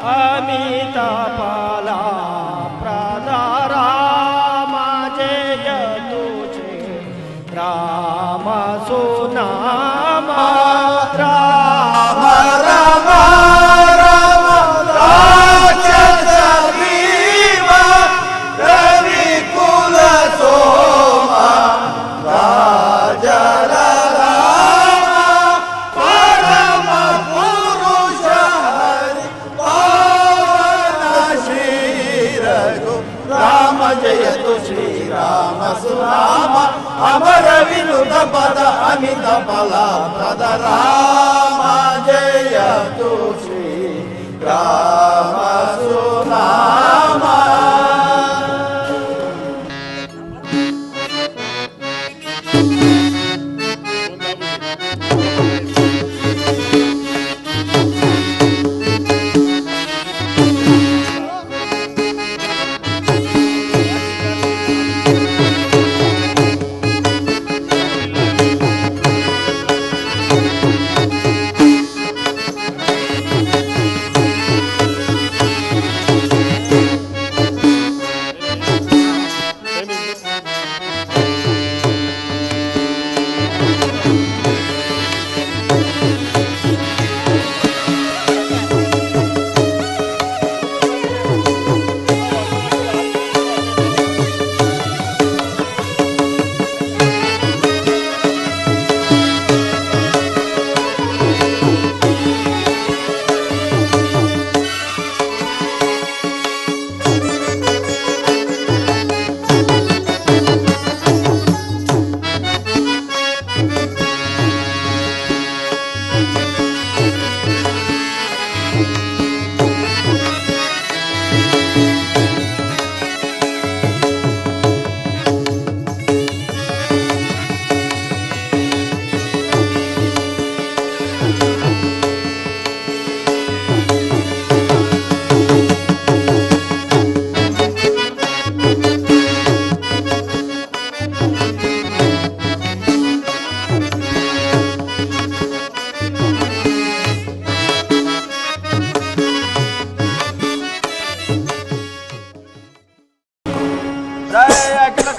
अमित फला प्रदा राम जय तुझे राम सुनाम राम राम राम राक्षस भीम रवि कुल सोमा राजा जयतु श्रीराम सुनाम अमर विनुत पद अमित फला प्रद राम जयतु श्रीराम सुनाम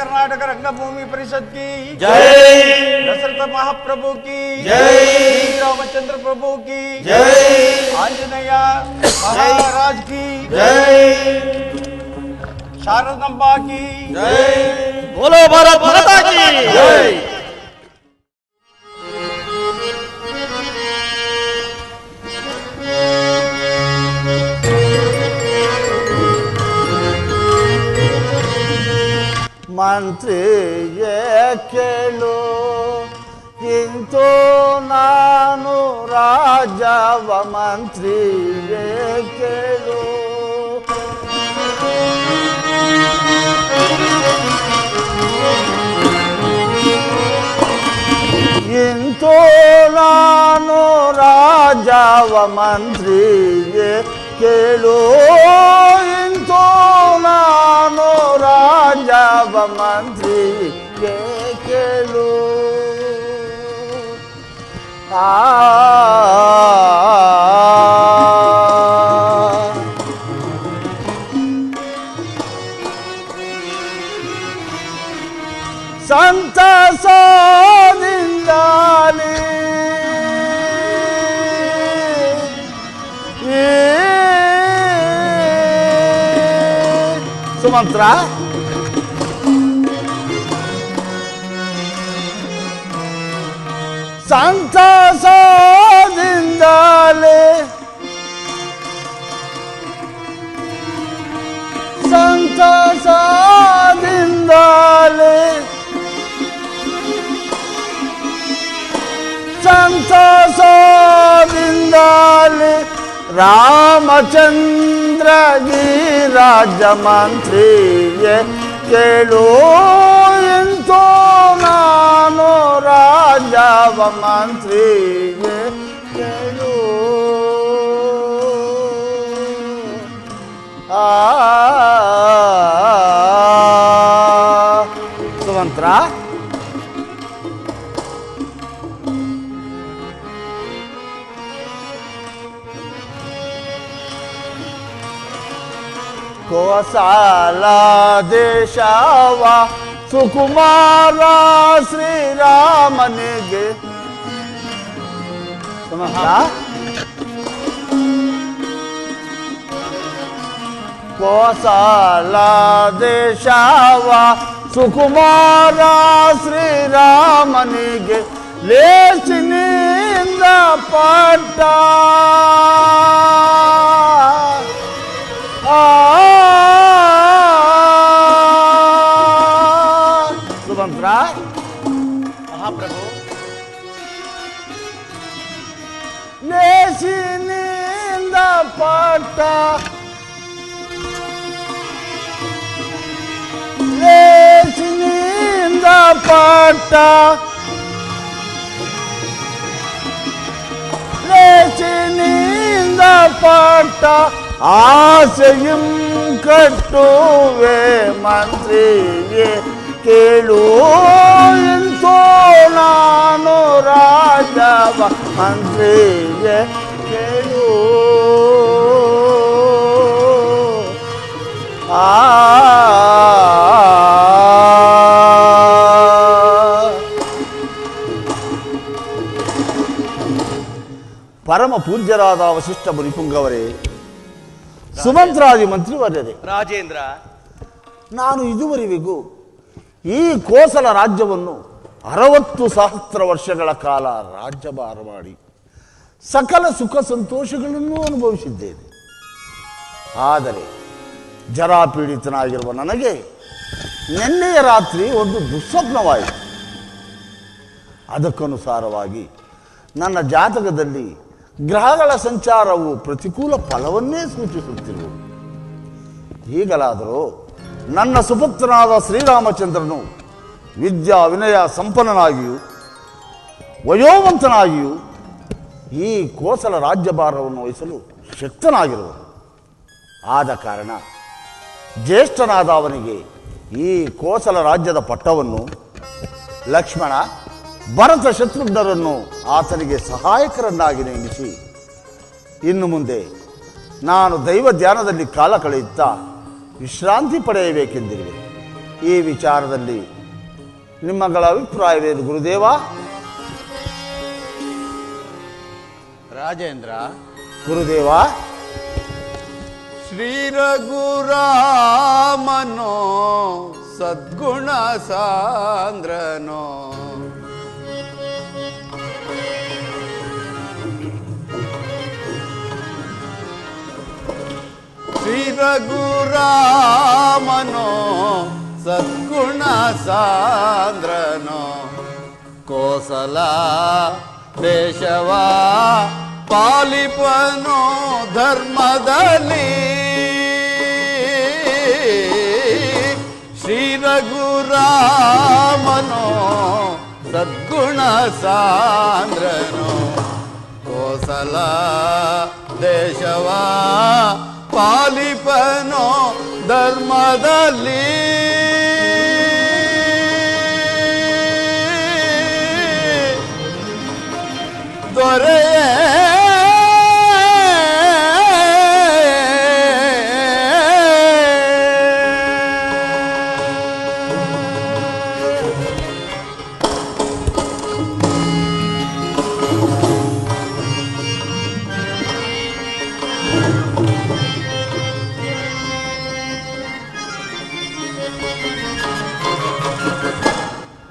कर्नाटक रंगभूमि परिषद की जय, दशरथ महाप्रभु की जय, रामचंद्र प्रभु की जय, आंजनेय महाराज की जय, शारदंबा की जय, बोलो भारत माता की जय। ಮಂತ್ರಿಗೆ ಕೇಳು ಇಂತು ನಾನು ರಾಜವ ಮಂತ್ರಿಗೆ ಕೇಳು ಇಂತು ನಾನು ರಾಜವ ಮಂತ್ರಿಗೆ ಕೇಳು ಇಂತು ನಾನು ರಾಜವ ಮಂತ್ರಿಗೆ ಕೇಳು ಸಂತಸದಿಂದಾಲಿ ಸುಮಂತ್ರ ಸಂತಸದಿಂದಾಲಿ ಸಂತಸದಿಂದಾಲಿ ಸಂತಸದಿಂದಾಲಿ ರಾಮಚಂದ್ರ ಗಿರಿರಾಜ ಮಂತ್ರಿಗೆ ಕೇಳು ಇಂತು ನಾನು ರಾಜವ ಮಂತ್ರಿಗೆ ಕೇಳು ಸುಮಂತ್ರ ಕೋಸಲ ದೇಶವ ಸುಕುಮಾರ ಶ್ರೀರಾಮನಿಗೆ ಕೋಸಲ ದೇಶವ ಸುಕುಮಾರ ಶ್ರೀರಾಮನಿಗೆ ಲೇಚಿನಿಂದ ಪಟ್ಟ ಸುಮಂತ್ರ ಮಹಾಪ್ರಭು. ಲೇಚಿನಿಂದ ಪಟ್ಟ ಲೇಚಿನಿಂದ ಪಟ್ಟ ಲೇಚಿನಿಂದ ಪಟ್ಟ ಆಸೆயும் ಕಟ್ಟುವೆ ಮಂತ್ರಿಗೆ ಕೇಳು ಎಂತೋ ನಾನು ರಾಜವ ಮಂತ್ರಿಗೆ ಕೇಳು ಪರಮ ಪೂಜ್ಯರಾದ ವಸಿಷ್ಠ ಮುನಿಪುಂಗವರೇ, ಸುಮಂತ್ರಾದಿ ಮಂತ್ರಿವರ್ಯರೇ, ರಾಜೇಂದ್ರ, ನಾನು ಇದುವರೆಗೂ ಈ ಕೋಸಲ ರಾಜ್ಯವನ್ನು 60 ಸಹಸ್ರ ವರ್ಷಗಳ ಕಾಲ ರಾಜ್ಯಭಾರ ಮಾಡಿ ಸಕಲ ಸುಖ ಸಂತೋಷಗಳನ್ನು ಅನುಭವಿಸಿದ್ದೇನೆ. ಆದರೆ ಜರಾಪೀಡಿತನಾಗಿರುವ ನನಗೆ ನಿನ್ನೆಯ ರಾತ್ರಿ ಒಂದು ದುಸ್ವಪ್ನವಾಯಿತು. ಅದಕ್ಕನುಸಾರವಾಗಿ ನನ್ನ ಜಾತಕದಲ್ಲಿ ಗ್ರಹಗಳ ಸಂಚಾರವು ಪ್ರತಿಕೂಲ ಫಲವನ್ನೇ ಸೂಚಿಸುತ್ತಿರುವುದು. ಈಗಲಾದರೂ ನನ್ನ ಸುಪುತ್ರನಾದ ಶ್ರೀರಾಮಚಂದ್ರನು ವಿದ್ಯಾ ವಿನಯ ಸಂಪನ್ನನಾಗಿಯೂ ವಯೋವಂತನಾಗಿಯೂ ಈ ಕೋಸಲ ರಾಜ್ಯಭಾರವನ್ನು ವಹಿಸಲು ಶಕ್ತನಾಗಿರುವನು. ಆದ ಕಾರಣ ಜ್ಯೇಷ್ಠನಾದ ಅವನಿಗೆ ಈ ಕೋಸಲ ರಾಜ್ಯದ ಪಟ್ಟವನ್ನು ಲಕ್ಷ್ಮಣ ಭರತ ಶತ್ರುಘ್ನರನ್ನು ಆತನಿಗೆ ಸಹಾಯಕರನ್ನಾಗಿ ನೇಮಿಸಿ ಇನ್ನು ಮುಂದೆ ನಾನು ದೈವ ಧ್ಯಾನದಲ್ಲಿ ಕಾಲ ಕಳೆಯುತ್ತಾ ವಿಶ್ರಾಂತಿ ಪಡೆಯಬೇಕೆಂದಿರುವೆ. ಈ ವಿಚಾರದಲ್ಲಿ ನಿಮ್ಮಗಳ ಅಭಿಪ್ರಾಯವೇನು ಗುರುದೇವ? ರಾಜೇಂದ್ರ, ಗುರುದೇವ, ಶ್ರೀ ರಘುರಾಮನೋ ಸದ್ಗುಣ ಸಾಂದ್ರನೋ ಶ್ರೀ ರಘುರಾಮನೋ ಸದ್ಗುಣ ಸಾಂದ್ರನೋ ಕೋಸಲ ದೇಶವ ಪಾಲಿಪನೋ ಧರ್ಮದಲ್ಲಿ ಶ್ರೀ ರಘುರಾಮನೋ ಸದ್ಗುಣ ಸಾಂದ್ರನೋ ಕೋಸಲ ದೇಶವ ಪಾಲಿಪನೋ ಧರ್ಮದಲ್ಲಿ ದೊರೆಯೇ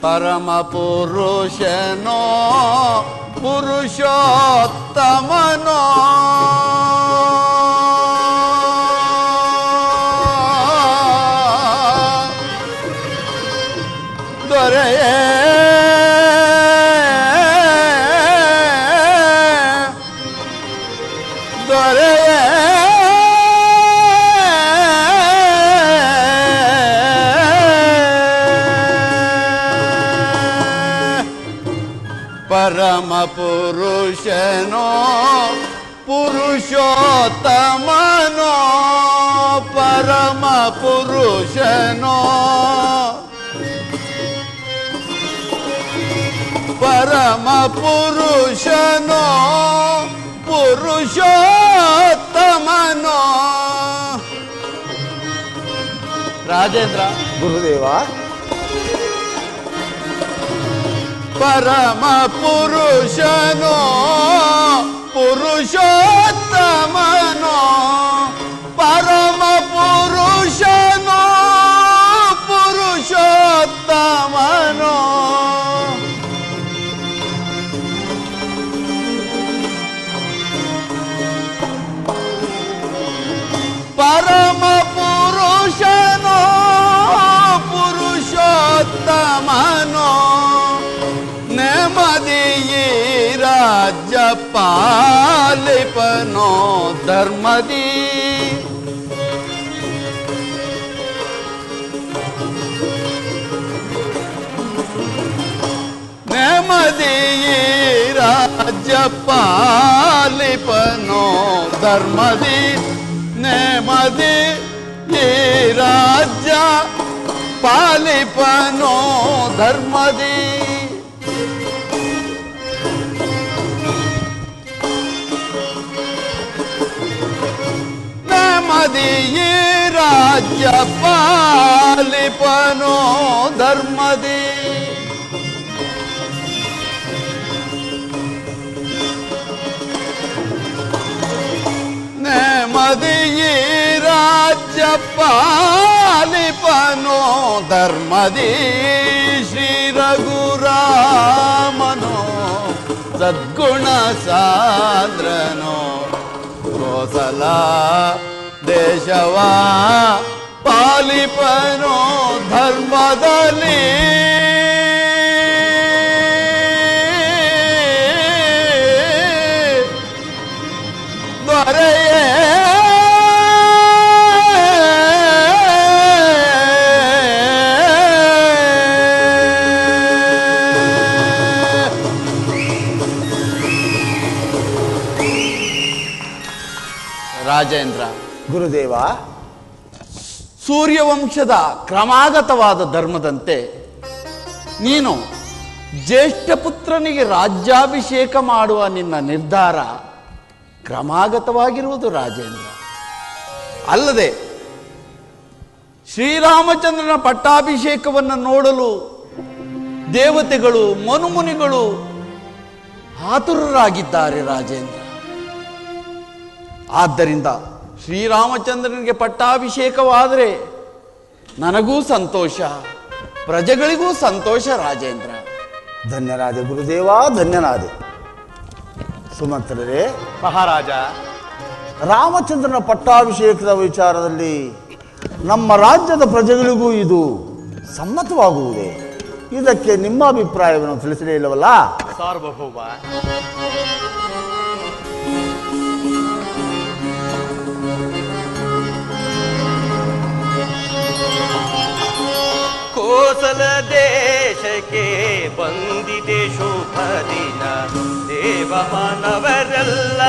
ಪರಮ ಪುರುಷನೋ ಪುರುಷೋತ್ತಮನೋ ದೊರೆಯೇ ದೊರೆಯೇ ಪರಮ ಪುರುಷನೋ ಪುರುಷೋತ್ತಮನೋ ಪರಮ ಪುರುಷನೋ ಪರಮ ಪುರುಷನೋ ಪುರುಷೋತ್ತಮನೋ ರಾಜೇಂದ್ರ. ಗುರುದೇವ. ಪರಮ ಪುರುಷನೋ ಪುರುಷೋತ್ತಮನೋ ಪರಮ ಪುರುಷನೋ ಪುರುಷೋತ್ತಮನೋ ಪರಮ ಪುರುಷನೋ ಪುರುಷೋತ್ತಮನೋ ನೆಮ್ಮದಿಯೇ ರಾಜ್ಯ ಪಾಲಿಪನೋ ಧರ್ಮದಿ ನೆಮ್ಮದಿಯೇ ರಾಜ್ಯ ಪಾಲಿಪನೋ ಧರ್ಮದಿ ನೆಮ್ಮದಿ ಈ ರಾಜ್ಯ ಪಾಲಿಪನೋ ಧರ್ಮದಿ ನೆಮ್ಮದಿಯೇ ರಾಜ್ಯ ಪಾಲಿಪನೋ ಧರ್ಮದಿ ನೆಮ್ಮದಿಯೇ ರಾಜ್ಯ ಪಾಲಿಪನೋ ಧರ್ಮದಿ ಶ್ರೀ ರಘುರಾಮನೋ ಸದ್ಗುಣ ಸಾಂದ್ರನೋ ಕೋಸಲ ದೇಶವ ಪಾಲಿಪನೋ ಧರ್ಮದಲ್ಲಿ ದೊರೆಯೇ ರಾಜೇಂದ್ರ. ಗುರುದೇವ. ಸೂರ್ಯವಂಶದ ಕ್ರಮಾಗತವಾದ ಧರ್ಮದಂತೆ ನೀನು ಜ್ಯೇಷ್ಠ ಪುತ್ರನಿಗೆ ರಾಜ್ಯಾಭಿಷೇಕ ಮಾಡುವ ನಿನ್ನ ನಿರ್ಧಾರ ಕ್ರಮಾಗತವಾಗಿರುವುದು ರಾಜೇಂದ್ರ. ಅಲ್ಲದೆ ಶ್ರೀರಾಮಚಂದ್ರನ ಪಟ್ಟಾಭಿಷೇಕವನ್ನು ನೋಡಲು ದೇವತೆಗಳು ಮನುಮುನಿಗಳು ಆತುರರಾಗಿದ್ದಾರೆ ರಾಜೇಂದ್ರ. ಆದ್ದರಿಂದ ಶ್ರೀರಾಮಚಂದ್ರನಿಗೆ ಪಟ್ಟಾಭಿಷೇಕವಾದರೆ ನನಗೂ ಸಂತೋಷ, ಪ್ರಜೆಗಳಿಗೂ ಸಂತೋಷ ರಾಜೇಂದ್ರ. ಧನ್ಯರಾದೆ ಗುರುದೇವ, ಧನ್ಯನಾದೆ. ಸುಮಂತ್ರರೇ, ಮಹಾರಾಜ, ರಾಮಚಂದ್ರನ ಪಟ್ಟಾಭಿಷೇಕದ ವಿಚಾರದಲ್ಲಿ ನಮ್ಮ ರಾಜ್ಯದ ಪ್ರಜೆಗಳಿಗೂ ಇದು ಸಮ್ಮತವಾಗುವುದೇ? ಇದಕ್ಕೆ ನಿಮ್ಮ ಅಭಿಪ್ರಾಯವನ್ನು ತಿಳಿಸಲೇ ಇಲ್ಲವಲ್ಲ? ಸಾರ್ವಭೌಮ, ಕೋಸಲ ದೇಶಕ್ಕೆ ಬಂದಿದೆ ಶುಭ ದಿನ. ದೇವ ಮಾನವರೆಲ್ಲ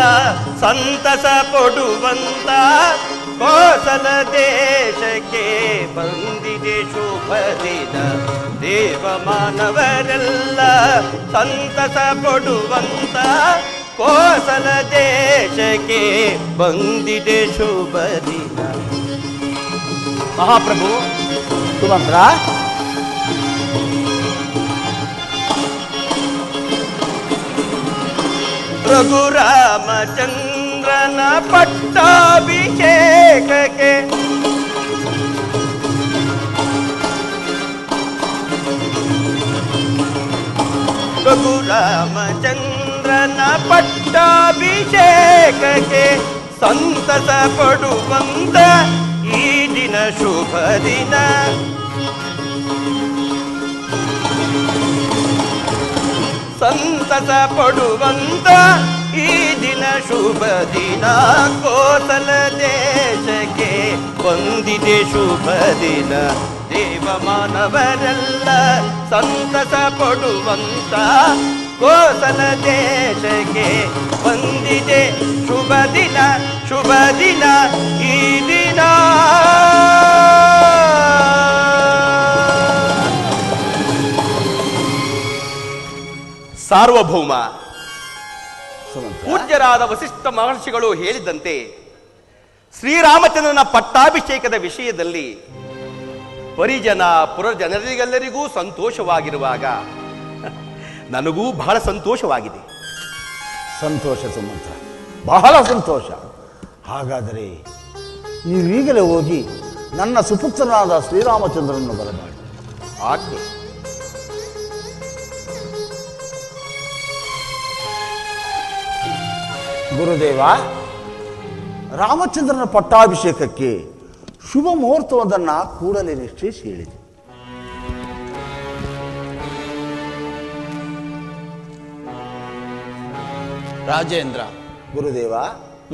ಸಂತಸ ಪಡುವಂತ ಕೋಸಲ ದೇಶಕ್ಕೆ ಬಂದಿದೆ ಶುಭ ದಿನ. ದೇವ ಮಾನವರೆಲ್ಲ ಸಂತಸ ಪಡುವಂತ ಕೋಸಲ ದೇಶಕ್ಕೆ ಬಂದಿದೆ ಶುಭ ದಿನ. ಮಹಾಪ್ರಭು, ಸುಮಂತ್ರ, ರಘುರಾಮಚಂದ್ರನ ಪಟ್ಟಾಭಿಷೇಕಕ್ಕೆ ರಘುರಾಮಚಂದ್ರನ ಪಟ್ಟಾಭಿಷೇಕಕ್ಕೆ ಸಂತಸ ಪಡುವಂತ ಈ ದಿನ ಶುಭ ದಿನ. ಸಂತಸ ಪಡುವಂತ ಈ ದಿನ ಶುಭ ದಿನ. ಕೋಸಲ ದೇಶಕ್ಕೆ ಬಂದಿದೆ ಶುಭ ದಿನ. ದೇವ ಮಾನವರೆಲ್ಲ ಸಂತಸ ಪಡುವಂತ ಕೋಸಲ ದೇಶಕ್ಕೆ ಬಂದಿದೆ ಶುಭ ದಿನ. ಶುಭ ದಿನ ಈ ದಿನ. ಸಾರ್ವಭೌಮ, ಪೂಜ್ಯರಾದ ವಸಿಷ್ಠ ಮಹರ್ಷಿಗಳು ಹೇಳಿದಂತೆ ಶ್ರೀರಾಮಚಂದ್ರನ ಪಟ್ಟಾಭಿಷೇಕದ ವಿಷಯದಲ್ಲಿ ಪರಿಜನ ಪುರಜನರಿಗೆಲ್ಲರಿಗೂ ಸಂತೋಷವಾಗಿರುವಾಗ ನನಗೂ ಬಹಳ ಸಂತೋಷವಾಗಿದೆ. ಸಂತೋಷ ಸುಮಂತ, ಬಹಳ ಸಂತೋಷ. ಹಾಗಾದರೆ ನೀವೀಗಲೇ ಹೋಗಿ ನನ್ನ ಸುಪುತ್ರನಾದ ಶ್ರೀರಾಮಚಂದ್ರನನ್ನು ಬರಮಾಡಿ. ಆಜ್ಞೆ. ಗುರುದೇವ, ರಾಮಚಂದ್ರನ ಪಟ್ಟಾಭಿಷೇಕಕ್ಕೆ ಶುಭ ಮುಹೂರ್ತವೊಂದನ್ನು ಕೂಡಲೇ ನಿಶ್ಚಯಿಸಿ ಹೇಳಿದೆ. ರಾಜೇಂದ್ರ, ಗುರುದೇವ,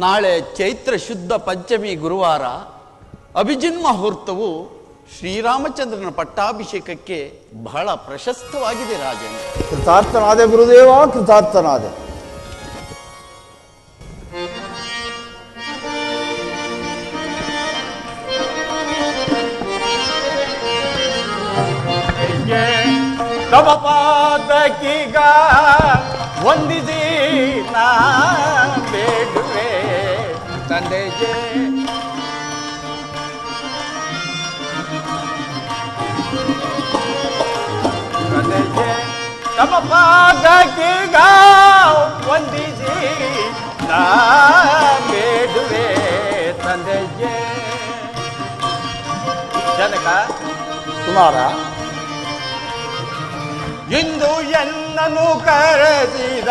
ನಾಳೆ ಚೈತ್ರ ಶುದ್ಧ ಪಂಚಮಿ ಗುರುವಾರ ಅಭಿಜಿನ್ ಮುಹೂರ್ತವು ಶ್ರೀರಾಮಚಂದ್ರನ ಪಟ್ಟಾಭಿಷೇಕಕ್ಕೆ ಬಹಳ ಪ್ರಶಸ್ತವಾಗಿದೆ ರಾಜೇಂದ್ರ. ಕೃತಾರ್ಥನಾದೆ ಗುರುದೇವ, ಕೃತಾರ್ಥನಾದೆ. ತವ ಪಾದಕೀಗ ವಂದಿಸಿ ನಾ ಬೇಡುವೆ ತಂದೆಗೆ. ತಂದೆಗೆ ತವ ಪಾದಕೀಗ ವಂದಿಸಿ ನಾ ಬೇಡುವೆ ತಂದೆಗೆ. ಜನಕ ಕುಮಾರ, ಇಂದು ಎನ್ನನು ಕರೆಸಿದ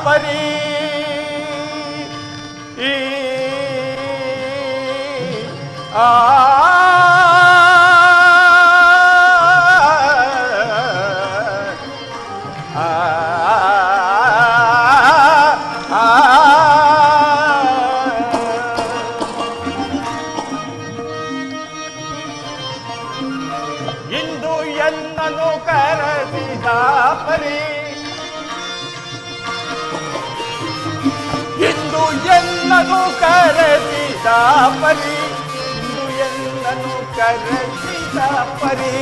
ಪರಿ ಆ ಇಂದು ಎನ್ನನು ಕರೆಸಿದ ಪರಿ, ಇಂದು ಎನ್ನನು ಕರೆಸಿದ ಪರಿ, ಇಂದು ಎನ್ನನು ಕರೆಸಿದ ಪರಿ,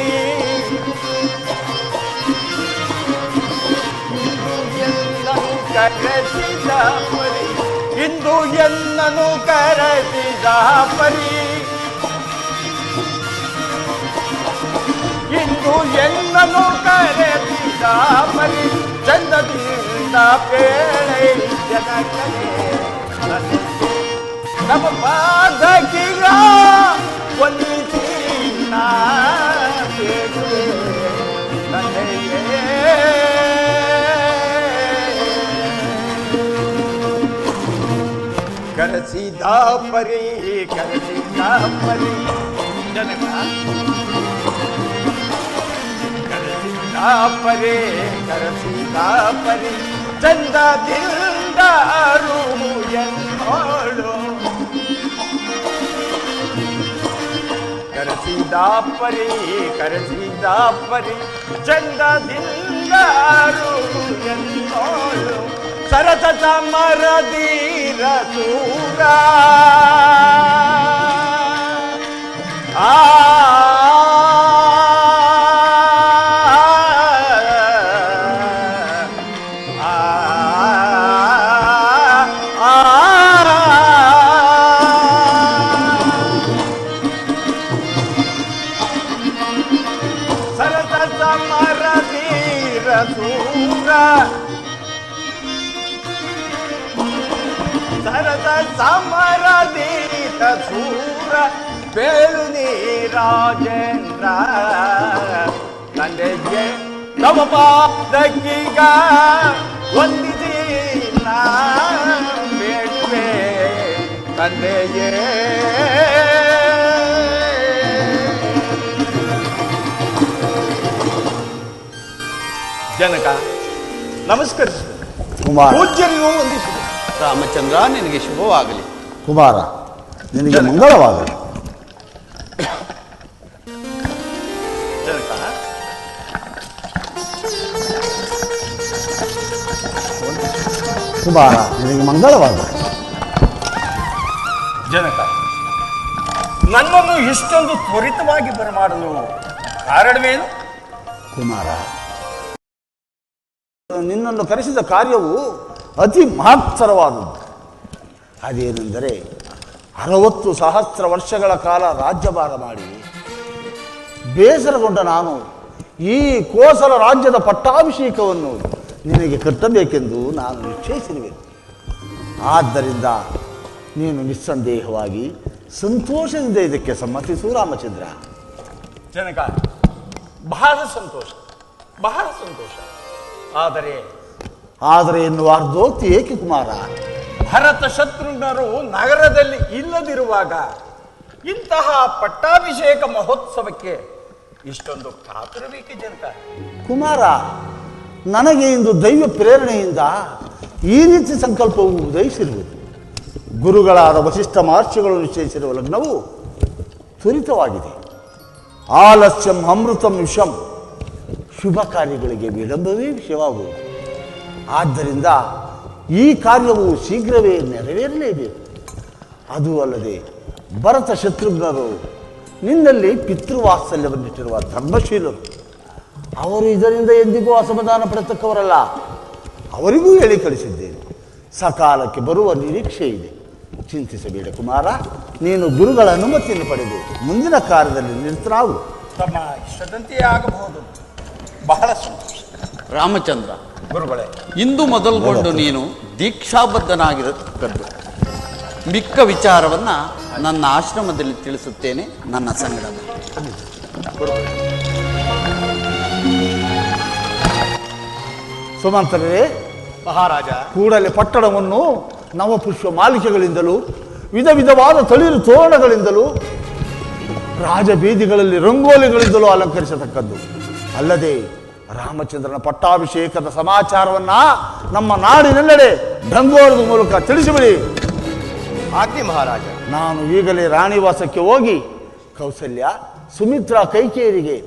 ಇಂದು ಎನ್ನನು ಕರೆಸಿದ ಪರಿ, ಇಂದು ಎನ್ನನು ಕರೆಸಿದ ಪರಿ, ಇಂದು ಎನ್ನನು ಕರೆಸಿದ ಪರಿ, ಚಂದದಿಂದ ಪೇಳೆ ಜನಕನೇ ನಮ್ಮ ಪಾದಕಿಗ ವಂದಿಸಿ ನಾ ಬೇಡುವೆ ತಂದೆಯೇ. ಕರೆಸಿದ ಪರಿ, ಕರೆಸಿದ ಪರಿ ಜನಕ ಪರಿ, ಕರೆಸಿದ ಪರಿ, ಚಂದದಿಂದ ಅರುವು ಎನ್ನೋಳು. ಕರೆಸಿದ ಪರಿ, ಕರೆಸಿದ ಪರಿ, ಚಂದದಿಂದ ಅರುವು ಎನ್ನೋಳು. ಸರಸ ಸಮರದೀರ ಸೂರ ಸರಸ ಸಮರದೀತ ಸೂರ ಬೇಳು ನೀ ರಾಜೇಂದ್ರ ತಂದೆಗೆ ತವ ಪಾದಕೀಗ ವಂದಿಸಿ ನಾ ಬೇಡುವೆ ತಂದೆಯೇ. ಜನಕ ನಮಸ್ಕರಿಸಿದ, ಕುಮಾರ, ಪೂಜ್ಯರಿಗೂ ವಂದಿಸಿದ. ರಾಮಚಂದ್ರ, ನಿನಗೆ ಶುಭವಾಗಲಿ. ಕುಮಾರ, ನಿನಗೆ ಮಂಗಳವಾಗಲಿ. ಜನಕ ಕುಮಾರ, ನಿನಗೆ ಮಂಗಳವಾಗಲಿ. ಜನಕ, ನನ್ನನ್ನು ಇಷ್ಟೊಂದು ತ್ವರಿತವಾಗಿ ಬರಮಾಡಲು ಕಾರಣವೇನು? ಕುಮಾರ, ನಿನ್ನನ್ನು ಕರೆಸಿದ ಕಾರ್ಯವು ಅತಿ ಮಹತ್ತರವಾದದ್ದು. ಅದೇನೆಂದರೆ 60 ಸಹಸ್ರ ವರ್ಷಗಳ ಕಾಲ ರಾಜ್ಯಭಾರ ಮಾಡಿ ಬೇಸರಗೊಂಡ ನಾನು ಈ ಕೋಸಲ ರಾಜ್ಯದ ಪಟ್ಟಾಭಿಷೇಕವನ್ನು ನಿನಗೆ ಕಟ್ಟಬೇಕೆಂದು ನಾನು ನಿಶ್ಚಯಿಸಿರುವೆ. ಆದ್ದರಿಂದ ನೀನು ನಿಸ್ಸಂದೇಹವಾಗಿ ಸಂತೋಷದಿಂದ ಇದಕ್ಕೆ ಸಮ್ಮತಿಸು ರಾಮಚಂದ್ರ. ಜನಕ, ಬಹಳ ಸಂತೋಷ, ಬಹಳ ಸಂತೋಷ. ಆದರೆ ಎನ್ನುವ ಅರ್ಧೋಕ್ತಿ ಏಕೆ ಕುಮಾರ? ಭರತ ಶತ್ರುಘ್ನರು ನಗರದಲ್ಲಿ ಇಲ್ಲದಿರುವಾಗ ಇಂತಹ ಪಟ್ಟಾಭಿಷೇಕ ಮಹೋತ್ಸವಕ್ಕೆ ಇಷ್ಟೊಂದು ಕಾತುರ ಬೇಕೆ ಜನಕ? ಕುಮಾರ, ನನಗೆ ಇಂದು ದೈವ ಪ್ರೇರಣೆಯಿಂದ ಈ ರೀತಿ ಸಂಕಲ್ಪವು ಉದಯಿಸಿರುವುದು. ಗುರುಗಳಾದ ವಸಿಷ್ಠ ಮಹರ್ಷಿಗಳು ನಿಶ್ಚಯಿಸಿರುವ ಲಗ್ನವು ತ್ವರಿತವಾಗಿದೆ. ಆಲಸ್ಯಂ ಅಮೃತಂ ವಿಷಂ, ಶುಭ ಕಾರ್ಯಗಳಿಗೆ ವಿಳಂಬವೇ ವಿಷಯವಾಗುವುದು. ಆದ್ದರಿಂದ ಈ ಕಾರ್ಯವು ಶೀಘ್ರವೇ ನೆರವೇರಲೇಬೇಕು. ಅದು ಅಲ್ಲದೆ ಭರತ ಶತ್ರುಘ್ನರು ನಿನ್ನಲ್ಲಿ ಪಿತೃವಾತ್ಸಲ್ಯವನ್ನಿಟ್ಟಿರುವ ಧರ್ಮಶೀಲರು. ಅವರು ಇದರಿಂದ ಎಂದಿಗೂ ಅಸಮಾಧಾನ ಪಡತಕ್ಕವರಲ್ಲ. ಅವರಿಗೂ ಹೇಳಿ ಕಳಿಸಿದ್ದೇನೆ. ಸಕಾಲಕ್ಕೆ ಬರುವ ನಿರೀಕ್ಷೆ ಇದೆ. ಚಿಂತಿಸಬೇಡ ಕುಮಾರ. ನೀನು ಗುರುಗಳ ಅನುಮತಿಯನ್ನು ಪಡೆದು ಮುಂದಿನ ಕಾರ್ಯದಲ್ಲಿ ನಿರತರಾಗು. ತಮ್ಮ ಇಷ್ಟದಂತೆಯೇ ಆಗಬಹುದು. ಬಹಳ ಸಂತೋಷ ರಾಮಚಂದ್ರ. ಗುರುಗಳೇ, ಇಂದು ಮೊದಲುಗೊಂಡು ನೀನು ದೀಕ್ಷಾಬದ್ಧನಾಗಿರತಕ್ಕದ್ದು. ಮಿಕ್ಕ ವಿಚಾರವನ್ನ ನನ್ನ ಆಶ್ರಮದಲ್ಲಿ ತಿಳಿಸುತ್ತೇನೆ, ನನ್ನ ಸಂಗಡ. ಸುಮಂತ್ರರೇ, ಮಹಾರಾಜ, ಕೂಡಲೇ ಪಟ್ಟಣವನ್ನು ನವಪುಷ್ಪ ಮಾಲಿಕೆಗಳಿಂದಲೂ ವಿಧ ವಿಧವಾದ ತಳಿರು ತೋರಣಗಳಿಂದಲೂ ರಾಜಬೀದಿಗಳಲ್ಲಿ ರಂಗೋಲಿಗಳಿಂದಲೂ ಅಲಂಕರಿಸತಕ್ಕದ್ದು. ಅಲ್ಲದೆ ರಾಮಚಂದ್ರನ ಪಟ್ಟಾಭಿಷೇಕದ ಸಮಾಚಾರವನ್ನ ನಮ್ಮ ನಾಡಿನೆಲ್ಲೆಡೆ ಢಂಗೋರದ ಮೂಲಕ ತಿಳಿಸಿಬಿಡಿ. ಆಜ್ಞೆ ಮಹಾರಾಜ. ನಾನು ಈಗಲೇ ರಾಣಿವಾಸಕ್ಕೆ ಹೋಗಿ ಕೌಸಲ್ಯ, ಸುಮಿತ್ರಾ, ಕೈಕೇರಿಗೆ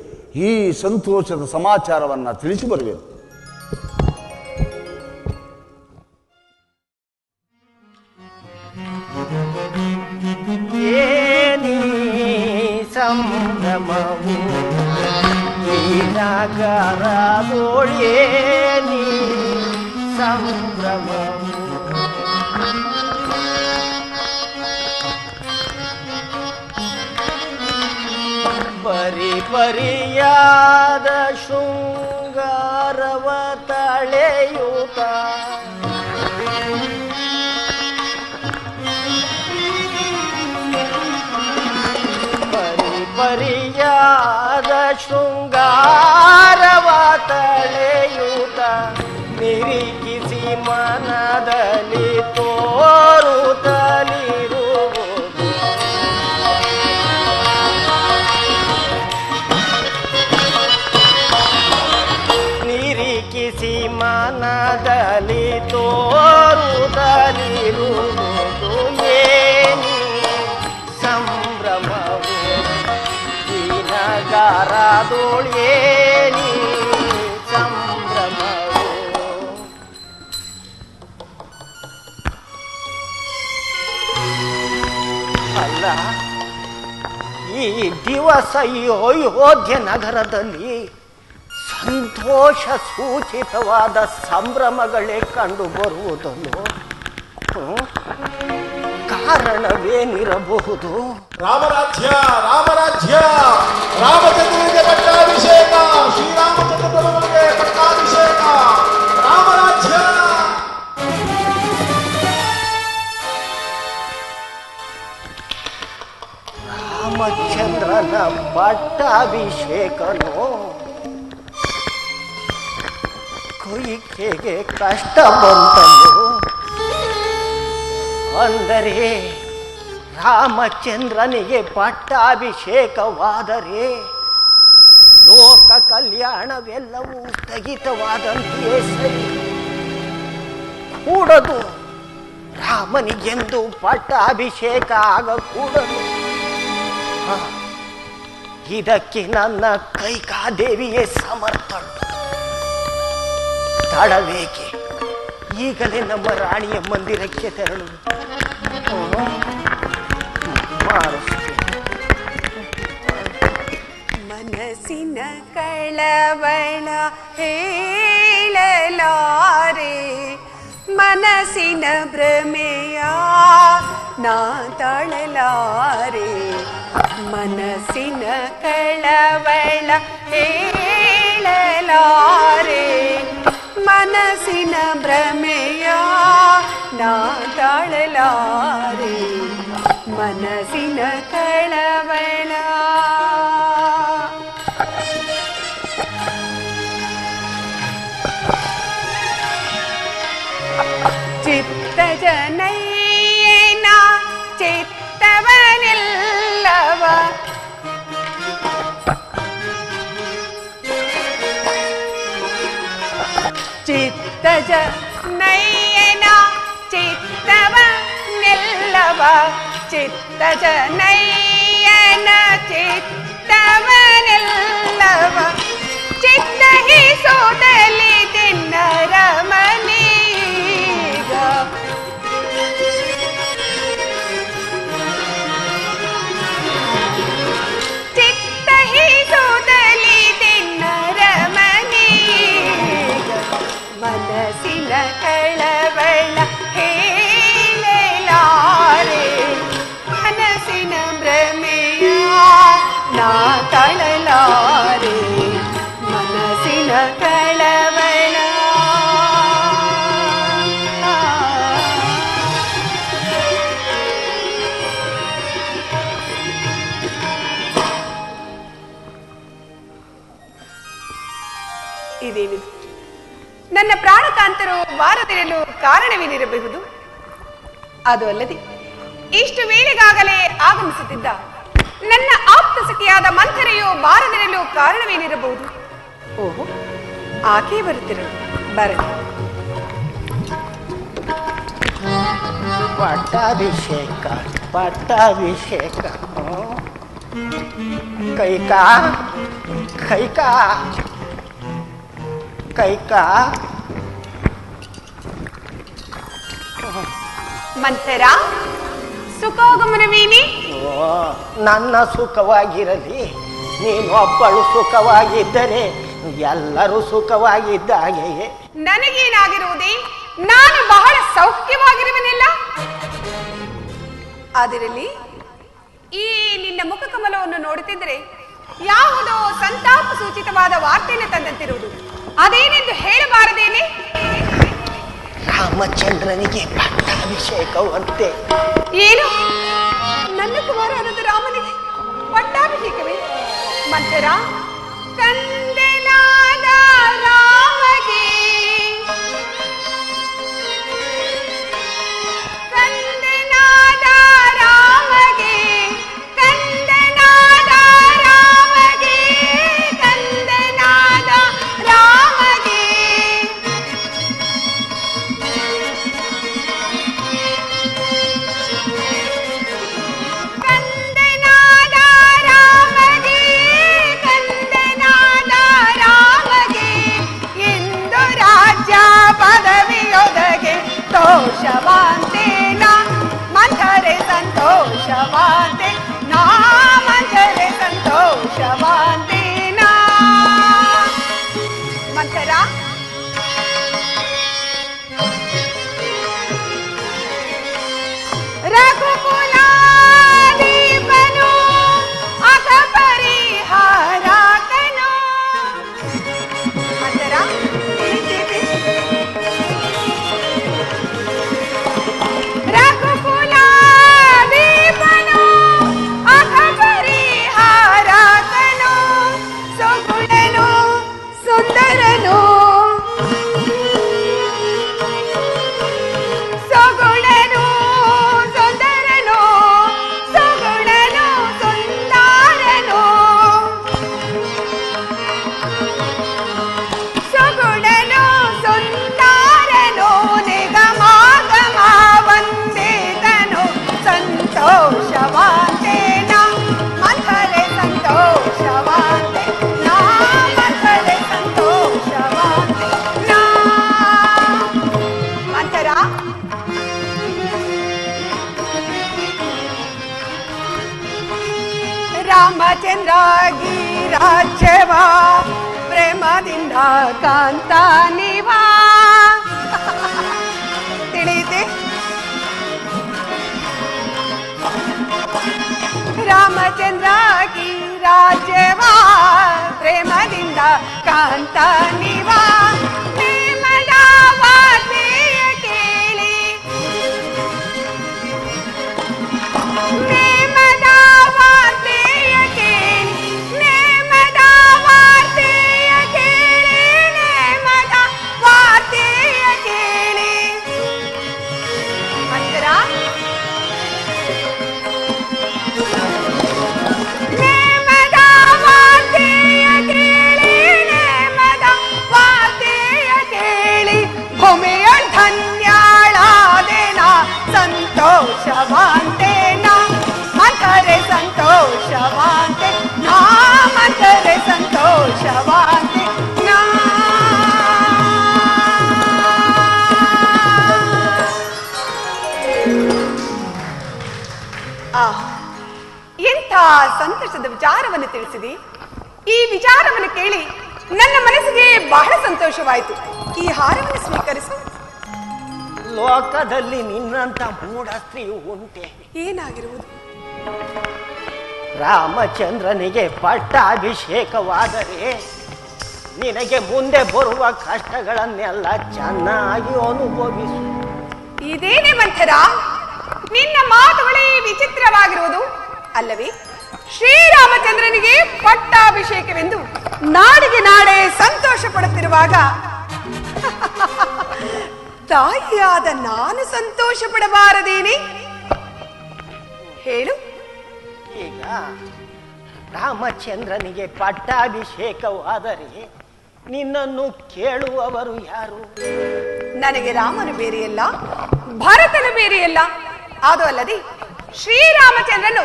ಈ ಸಂತೋಷದ ಸಮಾಚಾರವನ್ನ ತಿಳಿಸಿ ಬರುವೆನು. ಸಂಭ್ರಮವು ನಗರದೊಳೇನಿ ಸಂಭ್ರಮವು ಬರಿ ಬರಿಯಾದ ಶೃಂಗಾರವ ತಳೆಯುತ್ತ ಪರಿಯಾದ ಶೃಂಗಾರವ ತಳೆಯುತ್ತ ನಿರೀಕ್ಷಿಸಿ ಮನದಲ್ಲಿ ತೋರುತ್ತಲಿರುವುದು ನಿರೀಕ್ಷಿಸಿ ಮನದಲ್ಲಿ ತೋರುತ್ತಲಿರುವುದು ಏನಿ ಸಂಭ್ರಮವು ನಗರದೊಳೇನಿ ಸಂಭ್ರಮವು. ಅಲ್ಲ, ಈ ದಿವಸ ಅಯೋಧ್ಯ ನಗರದಲ್ಲಿ ಸಂತೋಷ ಸೂಚಿತವಾದ ಸಂಭ್ರಮಗಳೇ ಕಂಡು ಬರುವುದನ್ನು ಕಾರಣವೇನಿರಬಹುದು? ರಾಮರಾಜ್ಯ, ರಾಮರಾಜ್ಯ, ರಾಮಚಂದ್ರನಿಗೆ ಪಟ್ಟಾಭಿಷೇಕ, ಶ್ರೀರಾಮಚಂದ್ರ ಪ್ರಭುವಿಗೆ ಪಟ್ಟಾಭಿಷೇಕ, ರಾಮರಾಜ್ಯ. ರಾಮಚಂದ್ರನ ಪಟ್ಟಾಭಿಷೇಕನು ಕೈಕೆಗೆ ಕಷ್ಟ ಬಂತನು. ಅಂದರೆ ರಾಮಚಂದ್ರನಿಗೆ ಪಟ್ಟಾಭಿಷೇಕವಾದರೆ ಲೋಕ ಕಲ್ಯಾಣವೆಲ್ಲವೂ ಸ್ಥಗಿತವಾದಂತೆಯೇ ಸರಿ. ಕೂಡದು, ರಾಮನಿಗೆಂದು ಪಟ್ಟಾಭಿಷೇಕ ಆಗಕೂಡದು. ಇದಕ್ಕೆ ನನ್ನ ಕೈಕಾದೇವಿಯೇ ಸಮರ್ಥಳು. ತಡಬೇಕೆ, ಈಗಲೇ ನಮ್ಮ ರಾಣಿಯ ಮಂದಿರಕ್ಕೆ ತೆರಳುವುದು. ಮನಸ್ಸಿನ ಕಳವಳ ಹೇಳಲಾರೆ, ಮನಸ್ಸಿನ ಭ್ರಮೆಯ ನಾ ತಾಳಲಾರೆ. ಮನಸ್ಸಿನ ಕಳವಳ ಹೇಳಲಾರೆ, ಮನಸ್ಸಿನ ಭ್ರಮೆಯ ನಾ ತಾಳಲಾರೆ, ಮನಸ್ಸಿನ ಕಳವಳ. ಚಿತ್ತ ಜನಯ್ಯನ ಚಿತ್ತವನಿಲ್ಲವ, ಚಿತ್ತ ಜನಯ್ಯನ ಚಿತ್ತವನಿಲ್ಲವ, ಚಿತ್ತ ಜನಯ್ಯನ ಚಿತ್ತವನಿಲ್ಲವ, ಚಿತ್ತ ಹಿಸೋದಲಿ ತಿನ್ನರ ಮನೀಗ, ಚಿತ್ತ ಹಿಸೋದಲಿ ತಿನ್ನರ ಮನೀಗ, ಮನಸ್ಸಿನ ಕಳವಳ ಹೇಳಲಾರೆ, ಮನಸ್ಸಿನ ಭ್ರಮೆಯ ನಾ ತಾಳಲಾರೆ, ಮನಸ್ಸಿನ ಕಳವಳ. ಇದೇನಿದು? ನನ್ನ ಪ್ರಾಣಕಾಂತರು ಬಾರದಿರಲು ಕಾರಣವೇನಿರಬಹುದು? ಅದು ಅಲ್ಲದೆ ಇಷ್ಟು ವೇಳೆಗಾಗಲೇ ಆಗಮಿಸುತ್ತಿದ್ದ ನನ್ನ ಆಪ್ತ ಸಖಿಯಾದ ಮಂಥರೆಯು ಬಾರದಿರಲು ಕಾರಣವೇನಿರಬಹುದು? ಓಹೋ, ಆಕೆ ಬರುತ್ತಿರಲು ಬರಲಿ. ಪಟ್ಟಾಭಿಷೇಕ ಪಟ್ಟಾಭಿಷೇಕ. ಕೈಕಾ ಕೈಕಾ ಕೈಕಾ. ಮಂಥರ, ಸುಖೋಗಮನವೇನಿ? ನನ್ನ ಸುಖವಾಗಿರಲಿ, ನೀನು ಒಬ್ಬಳು ಸುಖವಾಗಿದ್ದರೆ ಎಲ್ಲರೂ ಸುಖವಾಗಿದ್ದಾಗೆಯೇ. ನನಗೇನಾಗಿರುವುದೇ? ನಾನು ಬಹಳ ಸೌಖ್ಯವಾಗಿರುವನಿಲ್ಲ. ಅದಿರಲಿ, ಈ ನಿನ್ನ ಮುಖಕಮಲವನ್ನು ನೋಡುತ್ತಿದ್ದರೆ ಯಾವುದೋ ಸಂತಾಪ ಸೂಚಿತವಾದ ವಾರ್ತೆಯನ್ನು ತಂದಂತಿರುವುದು. ಅದೇನೆಂದು ಹೇಳಬಾರದೇನೆ? ರಾಮಚಂದ್ರನಿಗೆ ಪಟ್ಟಾಭಿಷೇಕವಂತೆ. ಏನು? ನನ್ನ ಕುಮಾರನಾದ ರಾಮನಿಗೆ ಪಟ್ಟಾಭಿಷೇಕವೇ? ಮಂಥರ, ಕಂದನಾದ ರಾಮಗೆ, ಕಂದನಾದ ರಾಮಗೆ, ಕಂದನಾದ ರಾಮಗೆ, ಕಂದನಾದ ರಾಮಗೆ, ಕಂದನಾದ ರಾಮಗೆ, ಕಂದನಾದ ರಾಮಗೆ, ಇಂದು ರಾಜ್ಯ ಪದವಿಯೊದಗೆ ಸಂತೋಷವಾಂತೆ ನಾ ಮಂಥರೆ, ಸಂತೋಷವಾಂತೆ ನಾ ಮಂಥರೆ, ಸಂತೋಷವಾಂತೆ ನಾ. ಮಂಥರ, ರಘುಕುಲಾದೀಪನು ಅಥ ಪರಿಹಾರಕನು. ಮಂಥರ, ತಿಳಿದಿದೆ? ರಘುಕುಲಾದೀಪನು ಅಥ ಪರಿಹಾರಕನು, ಸುಗುಣನು ಸುಂದರನು, ಸುಗುಣನು ಸುಂದರನು, ಸುಗುಣನು ಸುಂದರನು, ಸುಗುಣನು ಸುಂದರನು, ನಿಗಮಾಗಮ ವಂದಿತನು, ಸಂತೋಷವಾಂತೆ ನಾ ಮಂಥರೆ, ಸಂತೋಷವಾಂತೆ ನಾ ಮಂಥರೆ, ಸಂತೋಷವಾಂತೆ ನಾ. ಮಂಥರ, ರಾಮಚಂದ್ರಾಗಿ ರಾಜ್ಯವ ಪ್ರೇಮದಿಂದ ಕಾಂತ ನಿವಾ. ತಿಳಿದೆ? ರಾಮಚಂದ್ರ ಪ್ರೇಮದಿಂದ ಕಾಂತ ನೀವಾ ನೇಮದ ವಾರ್ತೆಯ ಕೇಳಿ ನೇಮದ ವಾರ್ತೆಯ ಕೇಳಿ ನೇಮದ ವಾರ್ತೆಯ ಕೇಳಿ ನೇಮದ ವಾರ್ತೆಯ ಕೇಳಿ ಮಂತ್ರ ನೇಮದ ವಾರ್ತೆಯ ಕೇಳಿ ನೇಮದ ವಾರ್ತೆಯ ಕೇಳಿ ಭೂಮಿಯ ಧನ್ಯಾಳಾದೇನ ಸಂತೋಷವಾಂತೇನ ಮಂತರೆ ಸಂತೋಷವಾಂತೆ ನಾ ಮಂತರೆ ಸಂತೋಷವಾಂತೆ ನಾ ಎಂಥ ಸಂತೋಷದ ವಿಚಾರವನ್ನು ತಿಳಿಸಿದಿ. ಈ ವಿಚಾರವನ್ನು ಕೇಳಿ ನನ್ನ ಮನಸ್ಸಿಗೆ ಬಹಳ ಸಂತೋಷವಾಯಿತು. ಈ ಹಾರವನ್ನು ಸ್ವೀಕರಿಸು. ಲೋಕದಲ್ಲಿ ನಿನ್ನಂತ ಮೂಢ ಸ್ತ್ರೀ ಉಂಟೆ? ಏನಾಗಿರುವುದು? ರಾಮಚಂದ್ರನಿಗೆ ಪಟ್ಟಾಭಿಷೇಕವಾದರೆ ನಿನಗೆ ಮುಂದೆ ಬರುವ ಕಷ್ಟಗಳನ್ನೆಲ್ಲ ಚೆನ್ನಾಗಿ ಅನುಭವಿಸು. ಇದೇನೇ ಮಂಥರ, ನಿನ್ನ ಮಾತುಗಳೇ ವಿಚಿತ್ರವಾಗಿರುವುದು ಅಲ್ಲವೇ? ಶ್ರೀರಾಮಚಂದ್ರನಿಗೆ ಪಟ್ಟಾಭಿಷೇಕವೆಂದು ನಾಡಿಗೆ ನಾಡೆ ಸಂತೋಷ ಪಡುತ್ತಿರುವಾಗ ತಾಯಿಯಾದ ನಾನು ಸಂತೋಷ ಪಡಬಾರದೇನೆ? ಹೇಳು. ಈಗ ರಾಮಚಂದ್ರನಿಗೆ ಪಟ್ಟಾಭಿಷೇಕವಾದರೆ ನಿನ್ನನ್ನು ಕೇಳುವವರು ಯಾರು? ನನಗೆ ರಾಮನು ಬೇರೆಯಲ್ಲ, ಭರತನು ಬೇರೆಯಲ್ಲ. ಅದು ಅಲ್ಲದೆ ಶ್ರೀರಾಮಚಂದ್ರನು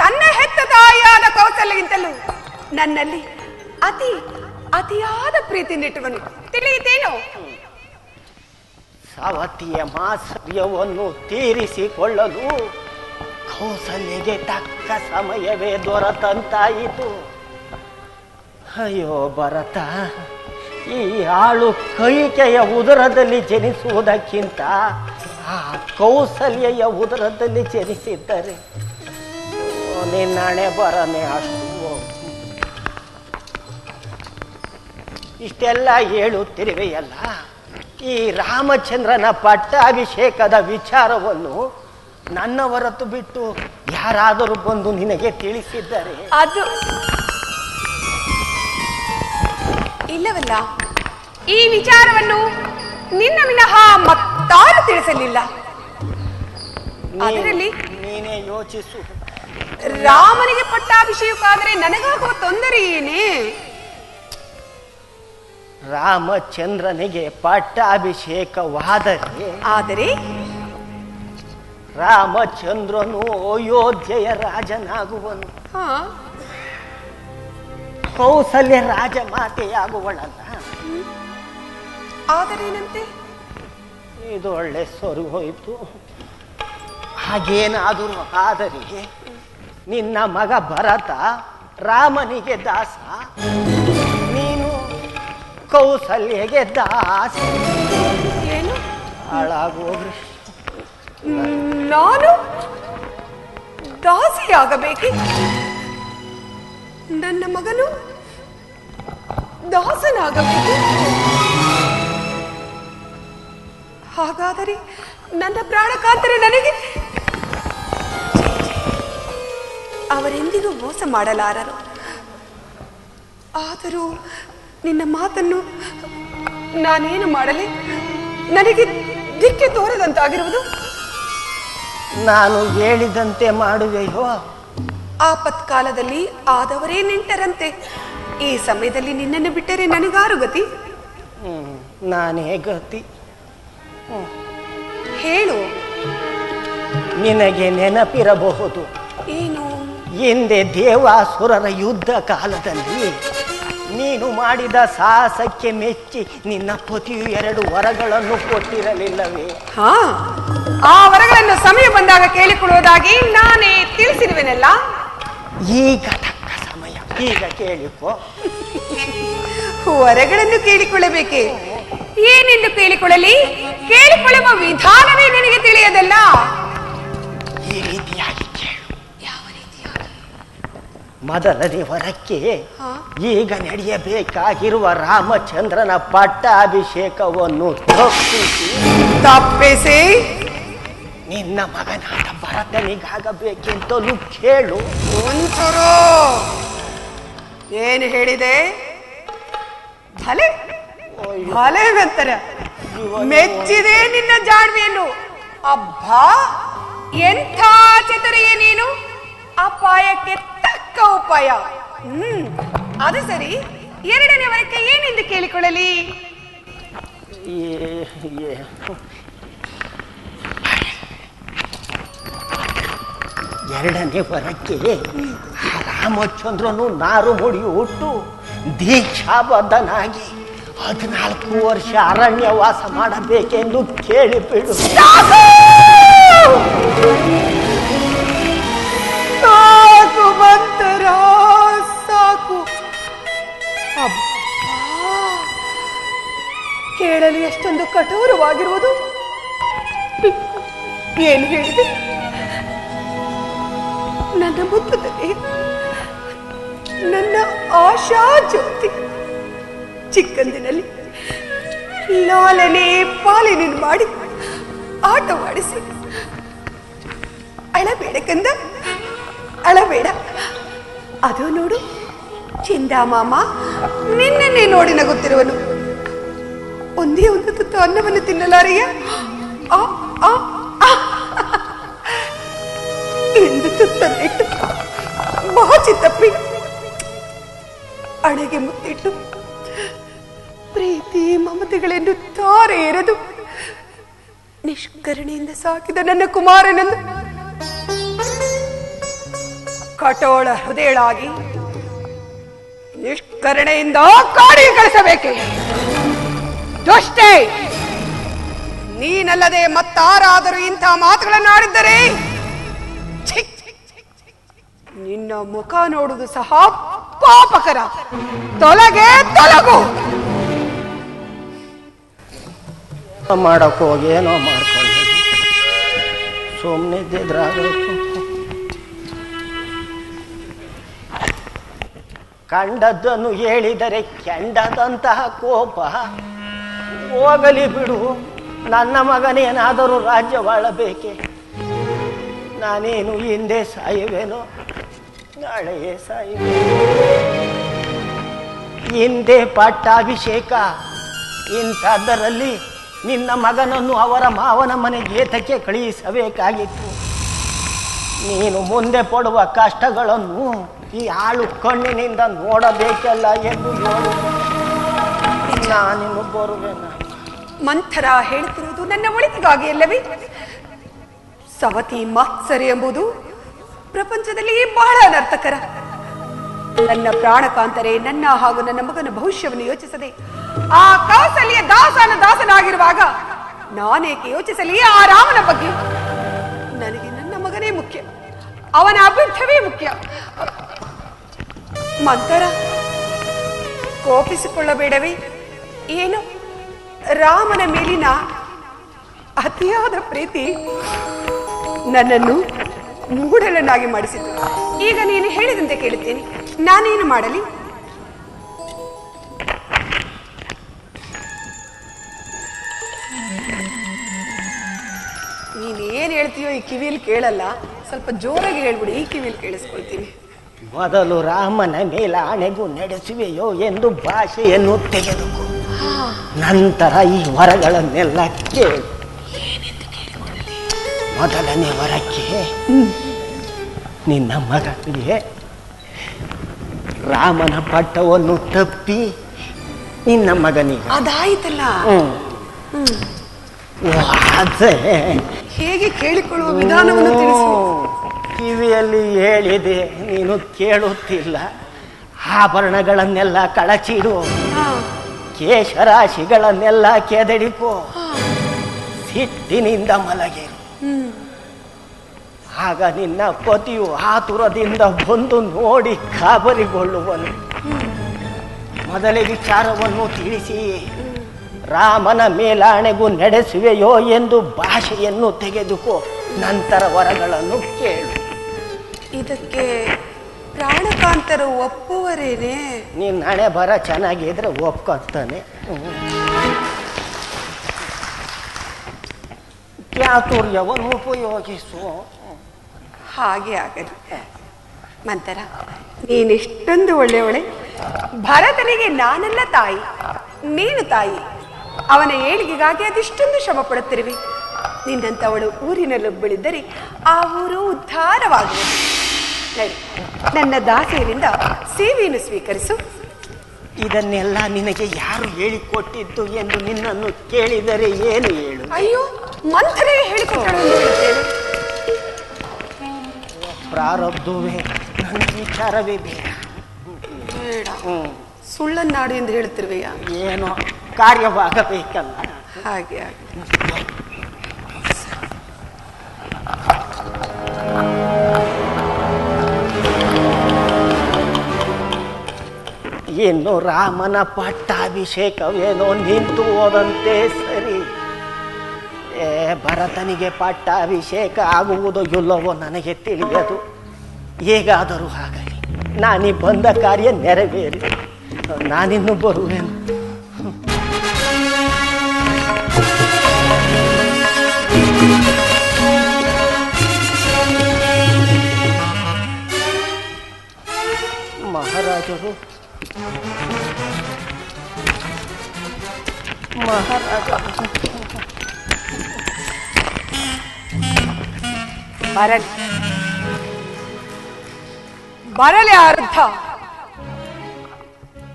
ತನ್ನ ಹೆತ್ತ ತಾಯಿಯಾದ ಕೌಸಲ್ಯಗಿಂತಲೂ ನನ್ನಲ್ಲಿ ಅತಿಯಾದ ಪ್ರೀತಿ ನೆಟ್ಟವನು. ತಿಳಿಯಿತೇನೋ? ಸವತಿಯ ಮಾತ್ಸರ್ಯವನ್ನು ತೀರಿಸಿಕೊಳ್ಳಲು ಕೌಸಲ್ಯಗೆ ತಕ್ಕ ಸಮಯವೇ ದೊರೆತಂತಾಯಿತು. ಅಯ್ಯೋ ಭರತ, ಈ ಆಳು ಕೈಕೆಯ ಉದರದಲ್ಲಿ ಜನಿಸುವುದಕ್ಕಿಂತ ಆ ಕೌಸಲ್ಯ ಉದರದಲ್ಲಿ ಜನಿಸಿದ್ದರೆ ನಿನ್ನಣೆ ಬರನೆ ಅಷ್ಟು. ಇಷ್ಟೆಲ್ಲ ಹೇಳುತ್ತಿರುವೆಯಲ್ಲ, ಈ ರಾಮಚಂದ್ರನ ಪಟ್ಟಾಭಿಷೇಕದ ವಿಚಾರವನ್ನು ನನ್ನ ಹೊರತು ಬಿಟ್ಟು ಯಾರಾದರೂ ಬಂದು ನಿನಗೆ ತಿಳಿಸಿದ್ದಾರೆ? ಅದು ಇಲ್ಲವಲ್ಲ. ಈ ವಿಚಾರವನ್ನು ನಿನ್ನ ವಿನಃ ಮತ್ತಾರು ತಿಳಿಸಲಿಲ್ಲ. ಅದರಲ್ಲಿ ನೀನೇ ಯೋಚಿಸು. ರಾಮನಿಗೆ ಪಟ್ಟಾಭಿಷೇಕ ಆದರೆ ನನಗಾಗುವ ತೊಂದರೆ ಏನೇ? ರಾಮಚಂದ್ರನಿಗೆ ಪಟ್ಟಾಭಿಷೇಕವಾದರೆ ರಾಮಚಂದ್ರನು ಅಯೋಧ್ಯೆಯ ರಾಜನಾಗುವನು. ಕೌಸಲ್ಯ ರಾಜಮಾತೆಯಾಗುವಳಲ್ಲ. ಆದರೇನಂತೆ? ಇದು ಒಳ್ಳೆ ಸರಿ ಹೋಯಿತು. ಹಾಗೇನಾದರೂ ಆದರೆ ನಿನ್ನ ಮಗ ಭರತ ರಾಮನಿಗೆ ದಾಸ, ನೀನು ಕೌಸಲ್ಯಗೆ ದಾಸ. ಏನು? ಹಾಳಾಗೋಗ್ರಿ. ನಾನು ದಾಸಿಯಾಗಬೇಕೆ? ನನ್ನ ಮಗನು ದಾಸನಾಗಬೇಕು? ಹಾಗಾದರೆ ನನ್ನ ಪ್ರಾಣಕಾಂತರು ನನಗೆ ಅವರೆಂದಿಗೂ ಮೋಸ ಮಾಡಲಾರರು. ಆದರೂ ನಿನ್ನ ಮಾತನ್ನು ನಾನೇನು ಮಾಡಲಿ? ನನಗೆ ದಿಕ್ಕೆ ತೋರದಂತಾಗಿರುವುದು. ನಾನು ಹೇಳಿದಂತೆ ಮಾಡುವೆಯೋ? ಆಪತ್ಕಾಲದಲ್ಲಿ ಆದವರೇ ನಿಂಟರಂತೆ. ಈ ಸಮಯದಲ್ಲಿ ನಿನ್ನನ್ನು ಬಿಟ್ಟರೆ ನನಗಾರು ಗತಿ? ನಾನೇ ಗತಿ. ಹೇಳು. ನಿನಗೆ ನೆನಪಿರಬಹುದು, ಏನು? ಹಿಂದೆ ದೇವಾಸುರರ ಯುದ್ಧ ಕಾಲದಲ್ಲಿ ನೀನು ಮಾಡಿದ ಸಾಹಸಕ್ಕೆ ಮೆಚ್ಚಿ ನಿನ್ನ ಪತಿಯು 2 ವರಗಳನ್ನು ಕೊಟ್ಟಿರಲಿಲ್ಲವೇ? ಆ ವರಗಳನ್ನು ಸಮಯ ಬಂದಾಗ ಕೇಳಿಕೊಳ್ಳುವುದಾಗಿ ನಾನೇ ತಿಳಿಸಿರುವೆನಲ್ಲ. ಈಗ ತಕ್ಕ ಸಮಯ, ಈಗ ಕೇಳಿಕೋ. ವರಗಳನ್ನು ಕೇಳಿಕೊಳ್ಳಬೇಕೆ? ಏನೆಂದು ಕೇಳಿಕೊಳ್ಳಲಿ? ಕೇಳಿಕೊಳ್ಳುವ ವಿಧಾನವೇ ನನಗೆ ತಿಳಿಯದಲ್ಲ. ಈ ರೀತಿಯಾಗಿ ಕೇಳು. ಯಾವ ರೀತಿಯಾಗಿ? ಮೊದಲನೇ ವರಕ್ಕೆ ಈಗ ನಡೆಯಬೇಕಾಗಿರುವ ರಾಮಚಂದ್ರನ ಪಟ್ಟಾಭಿಷೇಕವನ್ನು ತಪ್ಪಿಸಿ ನಿನ್ನ ಮಗನಾದ ಭರತನಿಗಾಗಬೇಕೆಂತಲೂ ಕೇಳು. ಒಂಚೂರು ಏನು ಹೇಳಿದೆ? ಭಲೆ ಭಲೆ ಅಂತರ ಮೆಚ್ಚಿದೆ ನಿನ್ನ ಜಾಣ್ಮೆಯನ್ನು. ಅಬ್ಬಾ, ಎಂಥ ಚತುರಿಯ ನೀನು! ಅಪಾಯಕ್ಕೆ ತಕ್ಕ ಉಪಾಯ. ಅದು ಸರಿ, ಎರಡನೇ ವರಕ್ಕೆ ಏನೆಂದು ಕೇಳಿಕೊಳ್ಳಲಿ? ಎರಡನೇ ವರಕ್ಕೆ ರಾಮಚಂದ್ರನು ನಾರು ಮುಡಿ ಹುಟ್ಟು ದೀಕ್ಷಾಬದ್ಧನಾಗಿ 14 ವರ್ಷ ಅರಣ್ಯವಾಸ ಮಾಡಬೇಕೆಂದು ಕೇಳಿಬಿಡು. ಸಾಕು ಮಂತರ, ಸಾಕು. ಕೇಳಲು ಎಷ್ಟೊಂದು ಕಠೋರವಾಗಿರುವುದು. ಏನು ಹೇಳಿದೆ? ನನ್ನ ಮುತ್ತದಲ್ಲಿ ನನ್ನ ಆಶಾ ಜ್ಯೋತಿ ಚಿಕ್ಕಂದಿನಲ್ಲಿ ಲಾಲನೆ ಪಾಲನೆ ಮಾಡಿ ಆಟವಾಡಿಸಿ ಅಳಬೇಡ ಕಂದ, ಅಳಬೇಡ. ಅದು ನೋಡು, ಚಿಂದ ಮಾಮ ನಿನ್ನೆ ನೋಡಿ ನಗುತ್ತಿರುವನು. ಒಂದೇ ಒಂದು ತುತ್ತು ಅನ್ನವನ್ನು ತಿನ್ನಲಾರೆಯ ಎಂದು ತುತ್ತನ್ನಿಟ್ಟು ಬಾಚಿ ತಪ್ಪಿ ಅಣೆಗೆ ಮುತ್ತಿಟ್ಟು ಪ್ರೀತಿ ಮಮತೆಗಳನ್ನು ತಾರೆ ಎರೆದು ನಿಷ್ಕರಣೆಯಿಂದ ಸಾಕಿದ ನನ್ನ ಕುಮಾರನಂದು ಕಠೋಳ ಹೃದಯಳಾಗಿ ನಿಷ್ಕರಣೆಯಿಂದ ಕಾಡಿಗೆ ಕಳಿಸಬೇಕೆ? ದುಷ್ಟೇ, ನೀನಲ್ಲದೆ ಮತ್ತಾರಾದರೂ ಇಂಥ ಮಾತುಗಳನ್ನು ಆಡಿದ್ದರೆ ನಿನ್ನ ಮುಖ ನೋಡುವುದು ಸಹ ಪಾಪಕರ. ತೊಲಗೆ ತೊಲಗು. ಮಾಡಕ್ ಹೋಗಿ ಏನೋ ಮಾಡ್ಕೊಂಡು ಸುಮ್ಮನಿದ್ರಾಗಬೇಕು. ಕಂಡದ್ದನ್ನು ಹೇಳಿದರೆ ಕೆಂಡದಂತಹ ಕೋಪ ಹೋಗಲಿ ಬಿಡು. ನನ್ನ ಮಗನೇನಾದರೂ ರಾಜ್ಯವಾಳಬೇಕೆ? ನಾನೇನು ಹಿಂದೆ ಸಾಯುವೇನೋ, ನಾಳೆಯೇ ಸಾಯುವೆ. ಹಿಂದೆ ಪಟ್ಟಾಭಿಷೇಕ, ಇಂಥದ್ದರಲ್ಲಿ ನಿನ್ನ ಮಗನನ್ನು ಅವರ ಮಾವನ ಮನೆಗೆ ಏತಕ್ಕೆ ಕಳುಹಿಸಬೇಕಾಗಿತ್ತು? ನೀನು ಮುಂದೆ ಪಡುವ ಕಷ್ಟಗಳನ್ನು ಈ ಆಳು ಕಣ್ಣಿನಿಂದ ನೋಡಬೇಕಲ್ಲ ಎಂದು ಹೇಳು. ನಾನಿನ್ನು ಬರುವೆನ. ಮಂಥರ ಹೇಳುತ್ತಿರುವುದು ನನ್ನ ಒಳಿತಿಗಾಗಿ ಅಲ್ಲವೇ? ಸವತಿ ಮಾತ್ಸರಿ ಎಂಬುದು ಪ್ರಪಂಚದಲ್ಲಿ ಬಹಳ ಅನರ್ಥಕರ. ನನ್ನ ಪ್ರಾಣಕಾಂತರೆ ನನ್ನ ಹಾಗೂ ನನ್ನ ಮಗನ ಭವಿಷ್ಯವನ್ನು ಯೋಚಿಸದೆ ಆ ಕೌಸಲ್ಯ ದಾಸನಾಗಿರುವಾಗ ನಾನೇಕೆ ಯೋಚಿಸಲಿ ಆ ರಾಮನ ಬಗ್ಗೆ? ನನಗೆ ನನ್ನ ಮಗನೇ ಮುಖ್ಯ, ಅವನ ಅಭ್ಯುತ್ಥವೇ ಮುಖ್ಯ. ಮಂಥರ, ಕೋಪಿಸಿಕೊಳ್ಳಬೇಡವೇ? ಏನು ರಾಮನ ಮೇಲಿನ ಅತಿಯಾದ ಪ್ರೀತಿ ನನ್ನನ್ನು ಮೂಢನನ್ನಾಗಿ ಮಾಡಿಸಿತು. ಈಗ ನೀನು ಹೇಳಿದಂತೆ ಕೇಳುತ್ತೇನೆ, ನಾನೇನು ಮಾಡಲಿ? ನೀನೇನು ಹೇಳ್ತೀಯೋ ಈ ಕಿವಿಯಲ್ಲಿ ಕೇಳಲ್ಲ, ಸ್ವಲ್ಪ ಜೋರಾಗಿ ಹೇಳ್ಬಿಡಿ, ಈ ಕಿವಿಯಲ್ಲಿ ಕೇಳಿಸ್ಕೊಳ್ತೀನಿ. ಮೊದಲು ರಾಮನ ಮೇಲೆ ಆಣೆಗೂ ನಡೆಸುವೆಯೋ ಎಂದು ಭಾಷೆಯನ್ನು ತೆಗೆದುಕೋ, ನಂತರ ಈ ವರಗಳನ್ನೆಲ್ಲ ಕೇಳು. ಮೊದಲನೇ ವರಕ್ಕೆ ನಿನ್ನ ಮಗನಿಗೆ ರಾಮನ ಪಟ್ಟವನ್ನು ತಪ್ಪಿ ನಿನ್ನ ಮಗನಿಗೆ ಅದಾಯ್ತಲ್ಲ. ಹೇಗೆ ಕೇಳಿಕೊಳ್ಳುವ ವಿಧಾನವನ್ನು ತಿಳಿಸು. ಕಿವಿಯಲ್ಲಿ ಹೇಳಿದೆ, ನೀನು ಕೇಳುತ್ತಿಲ್ಲ. ಆಭರಣಗಳನ್ನೆಲ್ಲ ಕಳಚಿಡು, ಕೇಶರಾಶಿಗಳನ್ನೆಲ್ಲ ಕೆದಡಿಕೋ, ಸಿಟ್ಟಿನಿಂದ ಮಲಗಿರು. ಆಗ ನಿನ್ನ ಪತಿಯು ಆತುರದಿಂದ ಬಂದು ನೋಡಿ ಗಾಬರಿಗೊಳ್ಳುವನು. ಮೊದಲೇ ವಿಚಾರವನ್ನು ತಿಳಿಸಿ ರಾಮನ ಮೇಲಾಣೆಗೂ ನಡೆಸುವೆಯೋ ಎಂದು ಭಾಷೆಯನ್ನು ತೆಗೆದುಕೋ, ನಂತರ ವರಗಳನ್ನು ಕೇಳು. ಇದಕ್ಕೆ ಪ್ರಾಣಕಾಂತರು ಒಪ್ಪುವರೇನೆ? ನೀನ್ ಹಣೆ ಬರ ಚೆನ್ನಾಗಿದ್ರೆ ಒಪ್ಕೊತಾನೆ. ಚಾತುರ್ಯವನ್ನು ಉಪಯೋಗಿಸು. ಹಾಗೆ ಆಗಲಿ. ಮಂತರ, ನೀನಿಷ್ಟೊಂದು ಒಳ್ಳೆಯವಳೆ. ಭರತನಿಗೆ ನಾನೆಲ್ಲ ತಾಯಿ, ನೀನು ತಾಯಿ. ಅವನ ಏಳಿಗೆಗಾಗಿ ಅದೆಷ್ಟೊಂದು ಶ್ರಮ ಪಡುತ್ತಿರುವೆ. ನಿನ್ನಂಥವಳು ಊರಿನಲ್ಲೊಬ್ಬಳಿದ್ದರೆ ಆ ಊರು ಉದ್ಧಾರವಾಗುವುದು. ನಡಿ, ನನ್ನ ದಾಸಿಯರಿಂದ ಸೇವೆಯನ್ನು ಸ್ವೀಕರಿಸು. ಇದನ್ನೆಲ್ಲ ನಿನಗೆ ಯಾರು ಹೇಳಿಕೊಟ್ಟಿದ್ದು ಎಂದು ನಿನ್ನನ್ನು ಕೇಳಿದರೆ ಏನು ಹೇಳು? ಅಯ್ಯೋ, ಮಂಥನಿಗೆ ಹೇಳಿಕೊಟ್ಟಳು ಎಂದು ಹೇಳುತ್ತೇನೆ. ಪ್ರಾರಬ್ಧವೇ, ನನ್ನ ವಿಚಾರವೇ ಬೇಡ. ಬೇಡ, ಸುಳ್ಳನ್ನಾಡು ಎಂದು ಹೇಳುತ್ತಿರುವೆಯಾ? ಏನೋ ಕಾರ್ಯವಾಗಬೇಕಲ್ಲ. ಹಾಗೆ ಹಾಗೆ. ಇನ್ನು ರಾಮನ ಪಟ್ಟಾಭಿಷೇಕವೇನೋ ನಿಂತು ಹೋದಂತೆ ಸರಿ. ಭರತನಿಗೆ ಪಟ್ಟಾಭಿಷೇಕ ಆಗುವುದೋ ಇಲ್ಲವೋ ನನಗೆ ತಿಳಿಯದು. ಹೇಗಾದರೂ ಆಗಲಿ, ನಾನೀ ಬಂದ ಕಾರ್ಯ ನೆರವೇರಿ ನಾನಿನ್ನು ಬರುವೆನು. ಮಹಾರಾಜರು ಬರಲಿ ಬರಲಿ. ಅರ್ಥ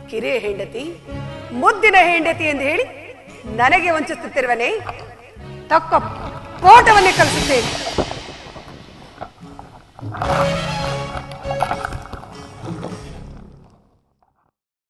ಕಿರಿಯ ಹೆಂಡತಿ, ಮುದ್ದಿನ ಹೆಂಡತಿ ಎಂದು ಹೇಳಿ ನನಗೆ ವಂಚಿಸುತ್ತಿರುವನೇ? ತಕ್ಕ ಪಾಠವನ್ನೇ ಕಲಿಸುತ್ತೇನೆ.